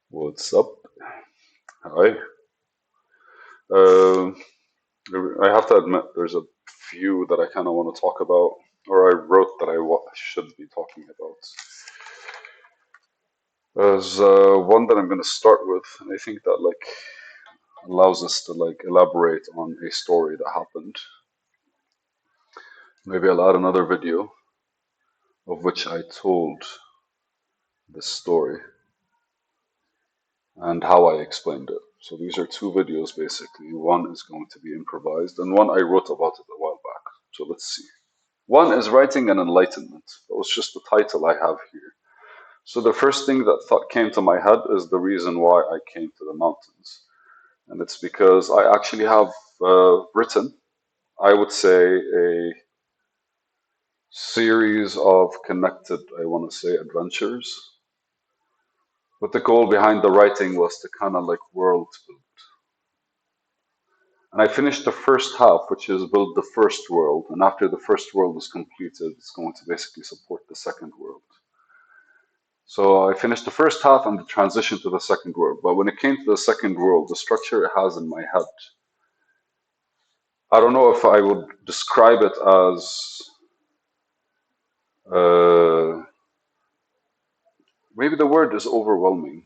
What's up? Hi. Uh, I have to admit, there's a few that I kind of want to talk about, or I wrote that should be talking about. There's one that I'm going to start with, and I think that allows us to elaborate on a story that happened. Maybe I'll add another video of which I told this story and how I explained it. So these are two videos basically. One is going to be improvised, and one I wrote about it a while back. So let's see. One is writing an enlightenment. That was just the title I have here. So the first thing that thought came to my head is the reason why I came to the mountains. And it's because I actually have written, I would say, a series of connected, I want to say, adventures. But the goal behind the writing was to kind of like world build. And I finished the first half, which is build the first world. And after the first world is completed, it's going to basically support the second world. So I finished the first half and the transition to the second world. But when it came to the second world, the structure it has in my head, I don't know if I would describe it as uh, maybe the word is overwhelming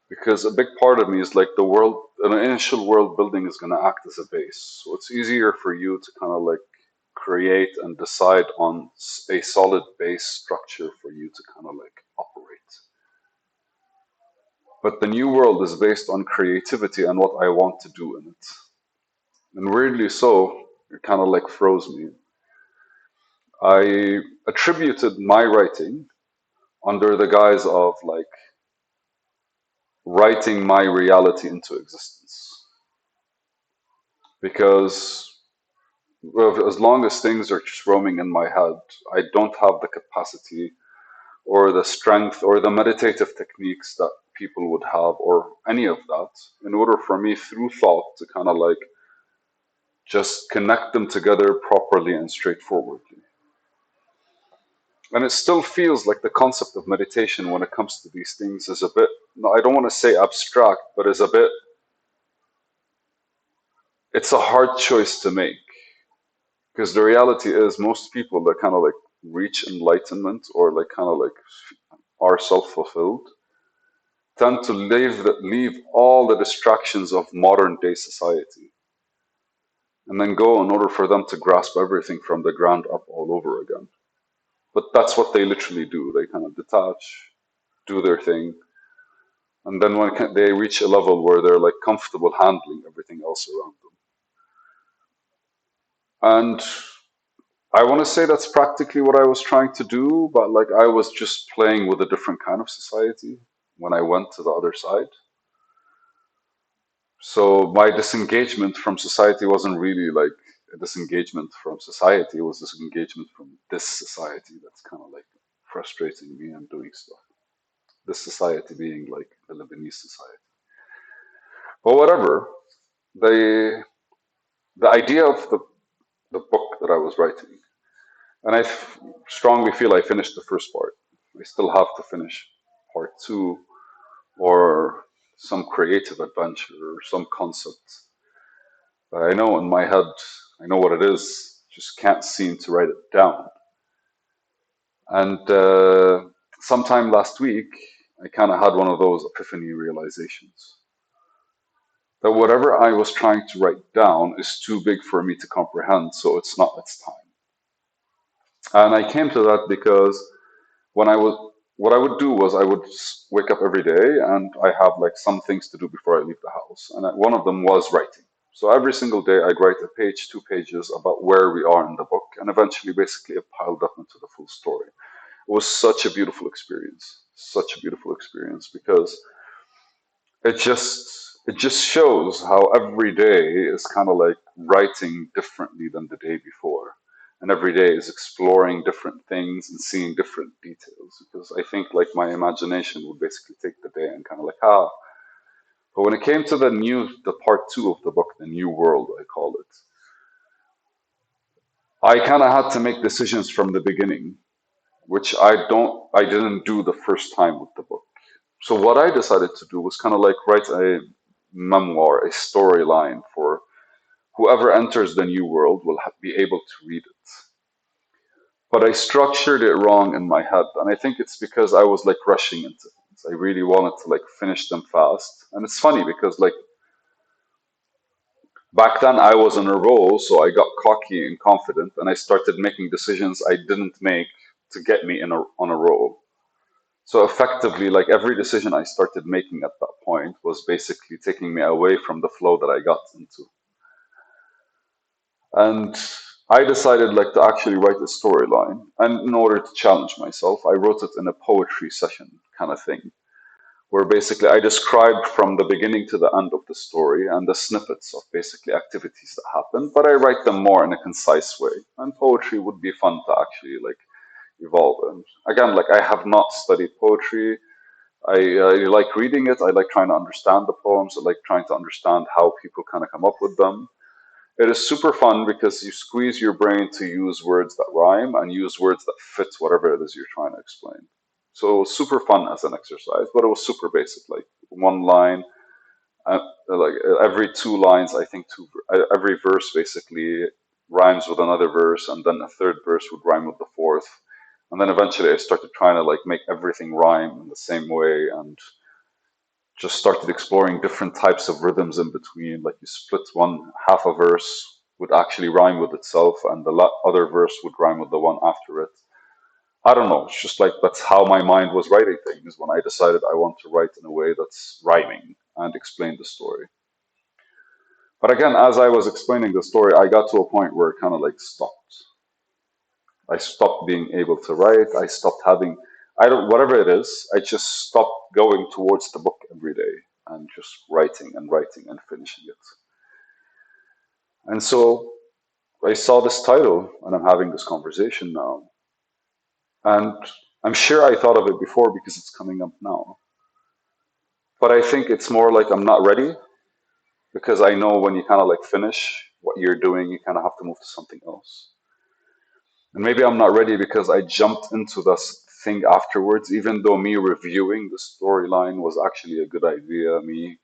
because a big part of me is like the world, an initial world building is going to act as a base. So it's easier for you to kind of like create and decide on a solid base structure for you to kind of like operate. But the new world is based on creativity and what I want to do in it. And weirdly so, it kind of like froze me. I attributed my writing under the guise of like writing my reality into existence. Because as long as things are just roaming in my head, I don't have the capacity or the strength or the meditative techniques that people would have or any of that in order for me through thought to kind of like just connect them together properly and straightforwardly. And it still feels like the concept of meditation when it comes to these things is a bit, no, I don't want to say abstract, but is a bit, it's a hard choice to make. Because the reality is, most people that kind of like reach enlightenment or like kind of like are self fulfilled tend to leave all the distractions of modern day society and then go in order for them to grasp everything from the ground up all over again. But that's what they literally do. They kind of detach, do their thing, and then when they reach a level where they're like comfortable handling everything else around them. And I want to say that's practically what I was trying to do, but like I was just playing with a different kind of society when I went to the other side. So my disengagement from society wasn't really like a disengagement from society, it was disengagement from this society that's kind of like frustrating me and doing stuff. This society being like the Lebanese society. But whatever, the the idea of the book that I was writing, and strongly feel I finished the first part. I still have to finish part two or some creative adventure or some concept. But I know in my head, I know what it is, just can't seem to write it down. And sometime last week, I kind of had one of those epiphany realizations that whatever I was trying to write down is too big for me to comprehend, so it's not its time. And I came to that because when I would what I would do was I would wake up every day and I have like some things to do before I leave the house, and one of them was writing. So every single day I'd write a page, 2 pages about where we are in the book, and eventually, basically, it piled up into the full story. It was such a beautiful experience because it just shows how every day is kind of like writing differently than the day before, and every day is exploring different things and seeing different details, because I think like my imagination would basically take the day and kind of like but when it came to the part two of the book, the new world I call it, I kind of had to make decisions from the beginning, which I didn't do the first time with the book. So what I decided to do was kind of like write a memoir, a storyline for whoever enters the new world will be able to read it. But I structured it wrong in my head, and I think it's because I was like rushing into things. I really wanted to like finish them fast. And it's funny because like back then I was in a role, so I got cocky and confident, and I started making decisions I didn't make to get me in on a role. So effectively, like every decision I started making at that point was basically taking me away from the flow that I got into. And I decided like to actually write a storyline. And in order to challenge myself, I wrote it in a poetry session kind of thing, where basically I described from the beginning to the end of the story and the snippets of basically activities that happen, but I write them more in a concise way. And poetry would be fun to actually like evolve. And again, like I have not studied poetry. I like reading it. I like trying to understand the poems. I like trying to understand how people kind of come up with them. It is super fun because you squeeze your brain to use words that rhyme and use words that fit whatever it is you're trying to explain. So super fun as an exercise, but it was super basic, like one line, like every two lines, I think every verse basically rhymes with another verse, and then a third verse would rhyme with the fourth. And then eventually I started trying to like make everything rhyme in the same way and just started exploring different types of rhythms in between. Like you split one half a verse would actually rhyme with itself, and the other verse would rhyme with the one after it. I don't know. It's just like that's how my mind was writing things when I decided I want to write in a way that's rhyming and explain the story. But again, as I was explaining the story, I got to a point where it kind of like stopped. I stopped being able to write. I stopped having, I don't, whatever it is, I just stopped going towards the book every day and just writing and writing and finishing it. And so I saw this title and I'm having this conversation now. And I'm sure I thought of it before because it's coming up now. But I think it's more like I'm not ready because I know when you kind of like finish what you're doing, you kind of have to move to something else. And maybe I'm not ready because I jumped into this thing afterwards, even though me reviewing the storyline was actually a good idea. It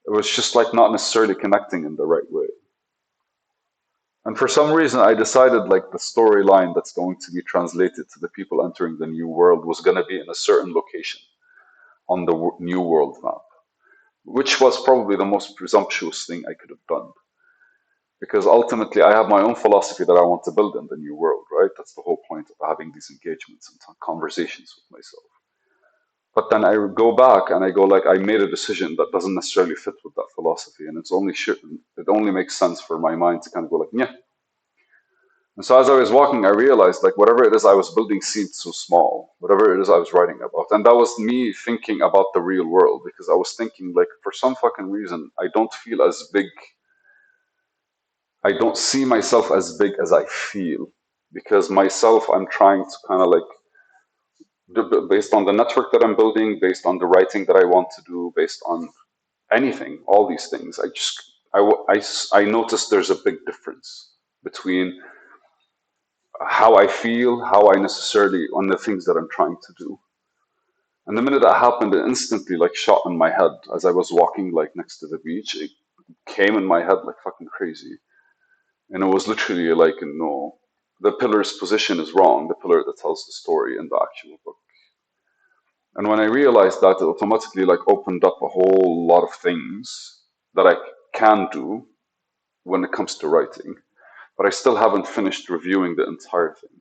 was just like not necessarily connecting in the right way. And for some reason, I decided like the storyline that's going to be translated to the people entering the new world was going to be in a certain location on the new world map, which was probably the most presumptuous thing I could have done. Because ultimately, I have my own philosophy that I want to build in the new world, right? That's the whole point of having these engagements and conversations with myself. But then I go back and I go like I made a decision that doesn't necessarily fit with that philosophy, and it only makes sense for my mind to kind of go like yeah. And so as I was walking, I realized like whatever it is I was building seemed so small, whatever it is I was writing about, and that was me thinking about the real world because I was thinking like for some fucking reason I don't feel as big. I don't see myself as big as I feel because myself I'm trying to kind of like based on the network that I'm building, based on the writing that I want to do, based on anything, all these things. I noticed there's a big difference between how I feel, how I necessarily on the things that I'm trying to do. And the minute that happened, it instantly like shot in my head as I was walking like next to the beach. It came in my head like fucking crazy, and it was literally like no, the pillar's position is wrong. The pillar that tells the story in the actual book. And when I realized that, it automatically like opened up a whole lot of things that I can do when it comes to writing, but I still haven't finished reviewing the entire thing.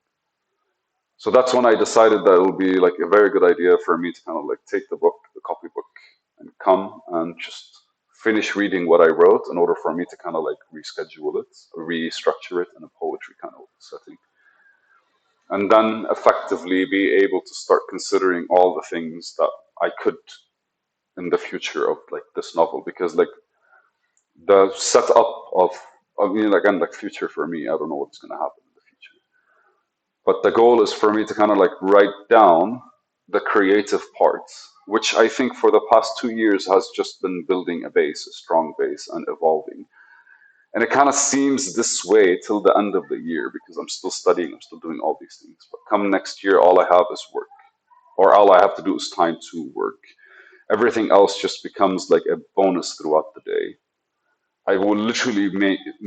So that's when I decided that it would be like a very good idea for me to kind of like take the book, the copybook, and come and just finish reading what I wrote in order for me to kind of like reschedule it, restructure it in a poetry kind of setting. And then effectively be able to start considering all the things that I could in the future of like this novel because like the setup of I mean again like future for me I don't know what's going to happen in the future, but the goal is for me to kind of like write down the creative parts, which I think for the past 2 years has just been building a base, a strong base, and evolving. And it kind of seems this way till the end of the year because I'm still studying, I'm still doing all these things, but come next year all I have is work, or all I have to do is time to work. Everything else just becomes like a bonus throughout the day. I will literally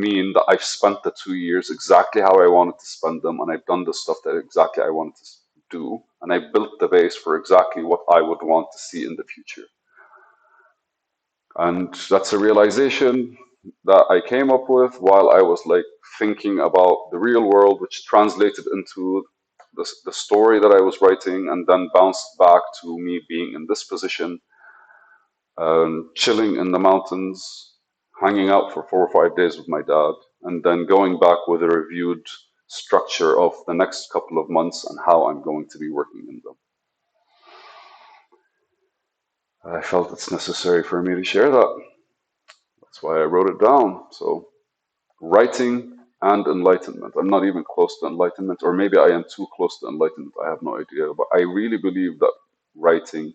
mean that I've spent the 2 years exactly how I wanted to spend them, and I've done the stuff that exactly I wanted to do, and I built the base for exactly what I would want to see in the future. And that's a realization that I came up with while I was like thinking about the real world, which translated into the story that I was writing, and then bounced back to me being in this position, chilling in the mountains, hanging out for 4 or 5 days with my dad, and then going back with a reviewed structure of the next couple of months and how I'm going to be working in them. I felt it's necessary for me to share that. That's why I wrote it down. So, writing and enlightenment. I'm not even close to enlightenment, or maybe I am too close to enlightenment. I have no idea. But I really believe that writing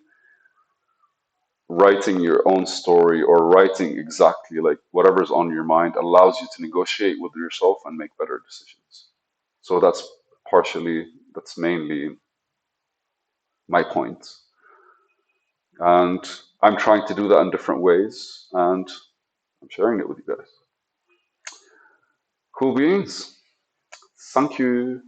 writing your own story or writing exactly like whatever's on your mind allows you to negotiate with yourself and make better decisions. So that's mainly my point. And I'm trying to do that in different ways, and I'm sharing it with you guys. Cool beans. Thank you.